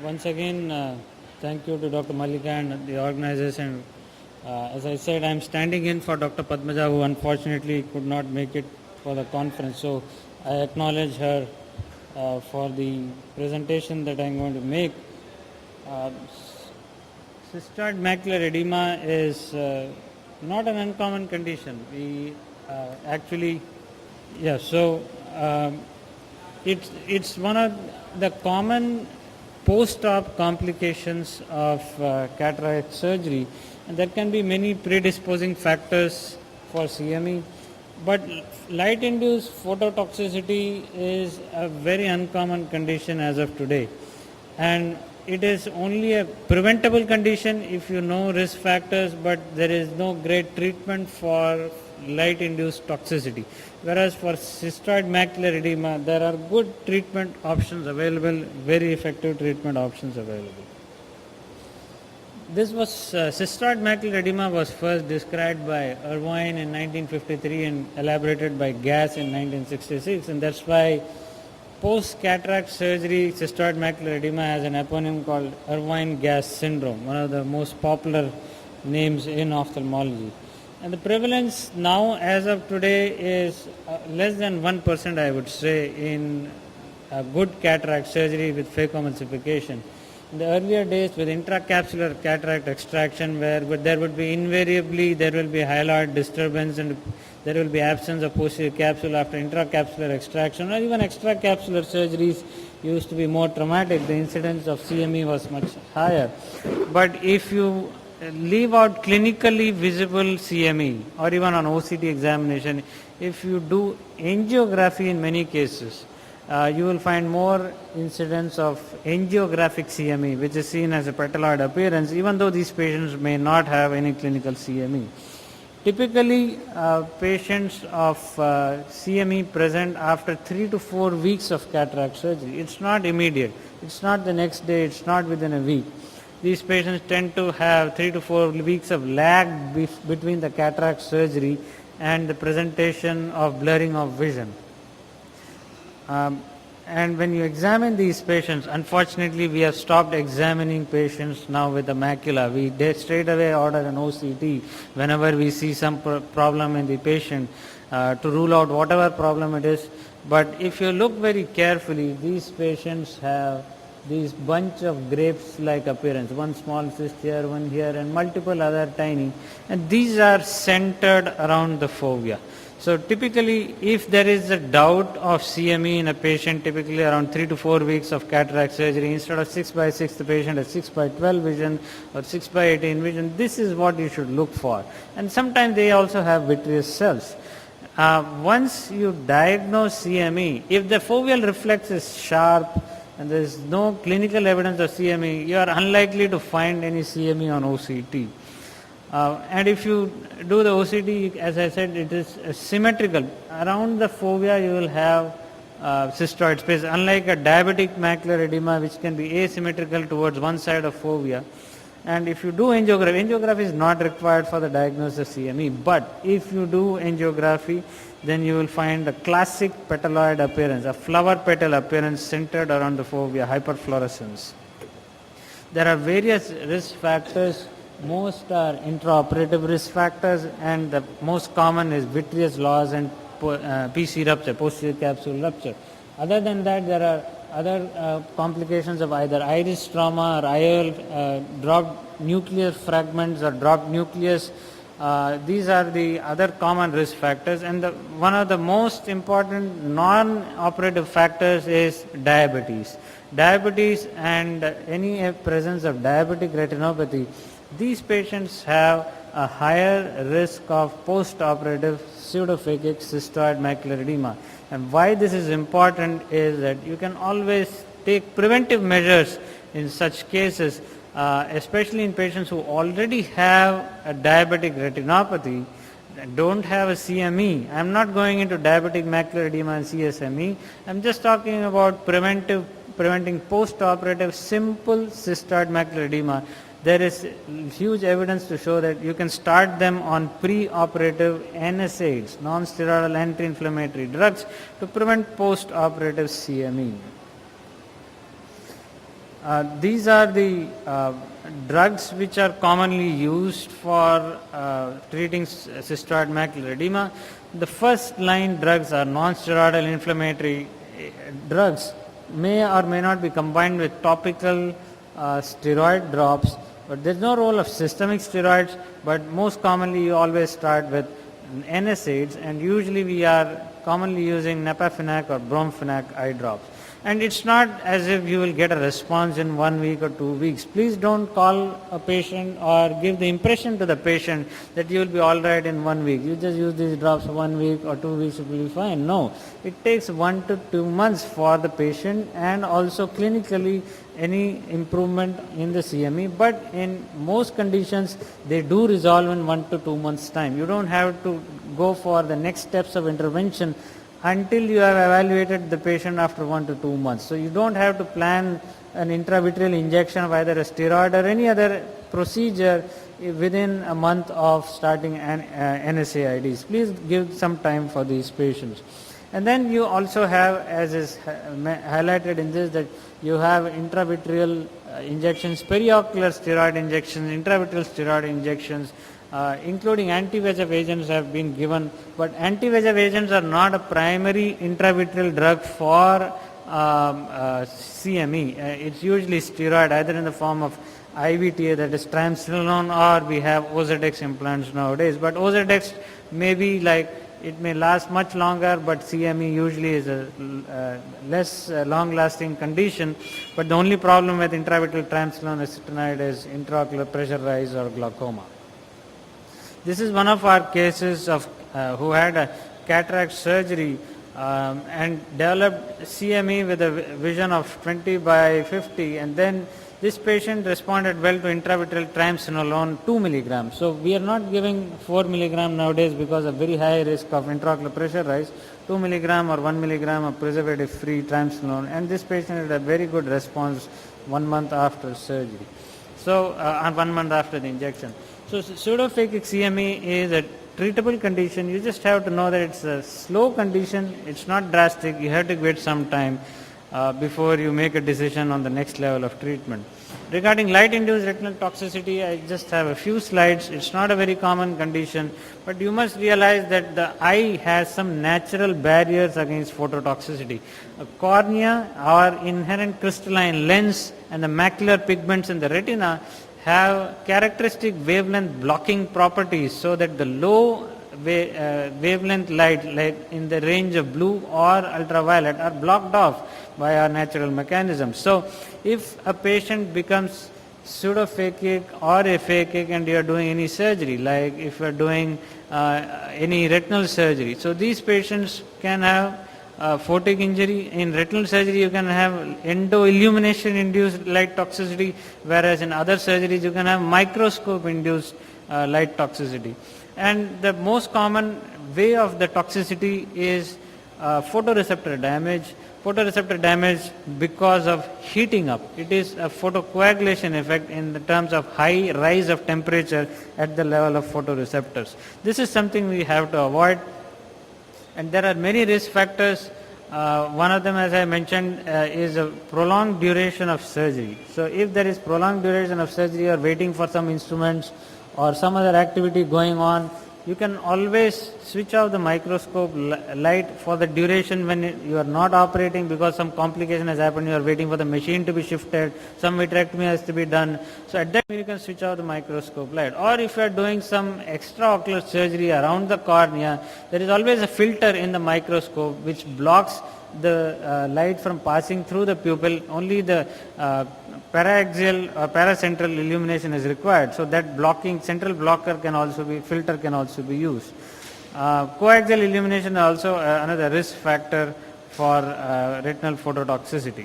Once again, thank you to Dr. Malika and the organization. As I said, I'm standing in for Dr. Padmaja, who unfortunately could not make it for the conference. So I acknowledge her for the presentation that I'm going to make. Cystoid macular edema is not an uncommon condition. We actually, yeah, so it's one of the common post-op complications of cataract surgery, and there can be many predisposing factors for CME, but light-induced phototoxicity is a very uncommon condition as of today, and it is only a preventable condition if you know risk factors, but there is no great treatment for light-induced toxicity. Whereas for cystoid macular edema, there are good treatment options available, very effective treatment options available. This was cystoid macular edema was first described by Irvine in 1953 and elaborated by Gass in 1966, and that's why post-cataract surgery cystoid macular edema has an eponym called Irvine-Gass syndrome, one of the most popular names in ophthalmology. And the prevalence now as of today is less than 1%, I would say, in good cataract surgery with phacoemulsification. In the earlier days with intracapsular cataract extraction, where there would be invariably, there will be hyaloid disturbance and there will be absence of posterior capsule after intracapsular extraction, or even extracapsular surgeries used to be more traumatic. The incidence of CME was much higher. But if you leave out clinically visible CME or even on OCT examination, if you do angiography in many cases, you will find more incidence of angiographic CME, which is seen as a petaloid appearance, even though these patients may not have any clinical CME. Typically, patients of CME present after 3 to 4 weeks of cataract surgery. It's not immediate. It's not the next day. It's not within a week. These patients tend to have 3 to 4 weeks of lag between the cataract surgery and the presentation of blurring of vision. And when you examine these patients, unfortunately we have stopped examining patients now with the macula. We straight away order an OCT whenever we see some problem in the patient to rule out whatever problem it is. But if you look very carefully, these patients have these bunch of grapes-like appearance, one small cyst here, one here, and multiple other tiny, and these are centered around the fovea. So typically, if there is a doubt of CME in a patient, typically around 3 to 4 weeks of cataract surgery, instead of 6/6, the patient has 6/12 vision or 6/18 vision. This is what you should look for. And sometimes they also have vitreous cells. Once you diagnose CME, if the foveal reflex is sharp and there is no clinical evidence of CME, you are unlikely to find any CME on OCT. And if you do the OCT, as I said, it is symmetrical. Around the fovea you will have cystoid space, unlike a diabetic macular edema which can be asymmetrical towards one side of fovea. And if you do angiography is not required for the diagnosis of CME, but if you do angiography, then you will find a classic petaloid appearance, a flower petal appearance centered around the fovea, hyperfluorescence. There are various risk factors. Most are intraoperative risk factors, and the most common is vitreous loss and PC rupture, posterior capsule rupture. Other than that, there are other complications of either iris trauma or IOL, dropped nuclear fragments or dropped nucleus. These are the other common risk factors, and one of the most important non-operative factors is diabetes. Diabetes and any presence of diabetic retinopathy. These patients have a higher risk of post-operative pseudophakic cystoid macular edema. And why this is important is that you can always take preventive measures in such cases, especially in patients who already have a diabetic retinopathy, don't have a CME. I'm not going into diabetic macular edema and CSME. I'm just talking about preventing post-operative simple cystoid macular edema. There is huge evidence to show that you can start them on pre-operative NSAIDs, non-steroidal anti-inflammatory drugs, to prevent post-operative CME. These are the drugs which are commonly used for treating cystoid macular edema. The first line drugs are non-steroidal inflammatory drugs, may or may not be combined with topical steroid drops, but there's no role of systemic steroids, but most commonly you always start with NSAIDs, and usually we are commonly using Nepafinac or Bromfenac eye drops. And it's not as if you will get a response in 1 week or 2 weeks. Please don't call a patient or give the impression to the patient that you will be all right in 1 week. You just use these drops 1 week or 2 weeks, it will be fine. No, it takes 1 to 2 months for the patient, and also clinically any improvement in the CME, but in most conditions they do resolve in 1 to 2 months time. You don't have to go for the next steps of intervention until you have evaluated the patient after 1 to 2 months. So you don't have to plan an intravitreal injection of either a steroid or any other procedure within a month of starting NSAIDs. Please give some time for these patients. And then you also have, as is highlighted in this, that you have intravitreal injections, periocular steroid injections, intravitreal steroid injections, including anti-VEGF agents have been given, but anti-VEGF agents are not a primary intravitreal drug for CME. It's usually steroid, either in the form of IVTA, that is triamcinolone, or we have Ozurdex implants nowadays. But Ozurdex may be like, it may last much longer, but CME usually is a less long-lasting condition. But the only problem with intravitreal triamcinolone acetonide is intraocular pressure rise or glaucoma. This is one of our cases of who had a cataract surgery and developed CME with a vision of 20 by 50, and then this patient responded well to intravitreal triamcinolone 2 milligrams. So we are not giving 4 milligram nowadays because of very high risk of intraocular pressure rise. 2 milligram or 1 milligram of preservative-free triamcinolone, and this patient had a very good response 1 month after surgery. So, 1 month after the injection. So pseudophakic CME is a treatable condition. You just have to know that it's a slow condition. It's not drastic. You have to wait some time before you make a decision on the next level of treatment. Regarding light-induced retinal toxicity, I just have a few slides. It's not a very common condition, but you must realize that the eye has some natural barriers against phototoxicity. A cornea, our inherent crystalline lens, and the macular pigments in the retina have characteristic wavelength blocking properties, so that the low wavelength light, like in the range of blue or ultraviolet, are blocked off by our natural mechanisms. So if a patient becomes pseudophakic or aphakic and you are doing any surgery, like if you are doing any retinal surgery, so these patients can have photic injury. In retinal surgery you can have endo-illumination induced light toxicity, whereas in other surgeries you can have microscope induced light toxicity. And the most common way of the toxicity is photoreceptor damage. Photoreceptor damage because of heating up. It is a photocoagulation effect in the terms of high rise of temperature at the level of photoreceptors. This is something we have to avoid. And there are many risk factors. One of them, as I mentioned, is a prolonged duration of surgery. So if there is prolonged duration of surgery, or waiting for some instruments or some other activity going on, you can always switch off the microscope light for the duration when you are not operating because some complication has happened, you are waiting for the machine to be shifted, some vitrectomy has to be done. So at that time you can switch off the microscope light. Or if you are doing some extraocular surgery around the cornea, there is always a filter in the microscope which blocks the light from passing through the pupil. Only the paraxial or paracentral illumination is required. So that blocking central blocker can also be, filter can also be used. Coaxial illumination is also another risk factor for retinal phototoxicity.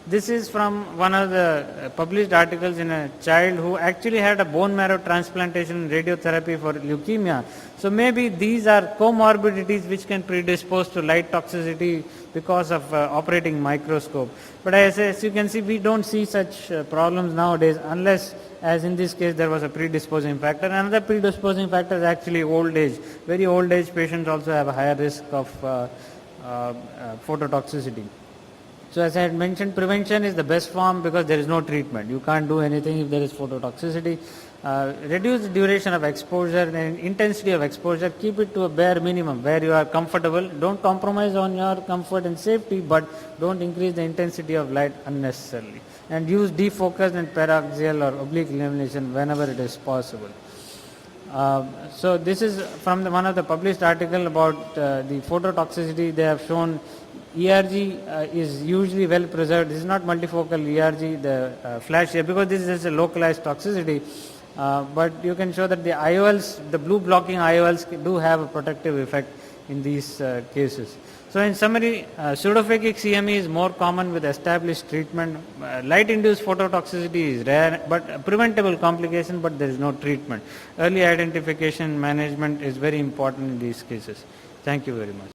This is from one of the published articles in a child who actually had a bone marrow transplantation and radiotherapy for leukemia. So maybe these are comorbidities which can predispose to light toxicity because of operating microscope. But as you can see, we don't see such problems nowadays unless, as in this case, there was a predisposing factor. Another predisposing factor is actually old age. Very old age patients also have a higher risk of phototoxicity. So as I had mentioned, prevention is the best form because there is no treatment. You can't do anything if there is phototoxicity. Reduce the duration of exposure and intensity of exposure. Keep it to a bare minimum where you are comfortable. Don't compromise on your comfort and safety, but don't increase the intensity of light unnecessarily. And use defocus and paraxial or oblique illumination whenever it is possible. So this is from one of the published article about the phototoxicity. They have shown ERG is usually well preserved. This is not multifocal ERG, the flash here, because this is a localized toxicity. But you can show that the IOLs, the blue blocking IOLs do have a protective effect in these cases. So in summary, pseudophakic CME is more common with established treatment. Light-induced phototoxicity is rare, but a preventable complication, but there is no treatment. Early identification management is very important in these cases. Thank you very much.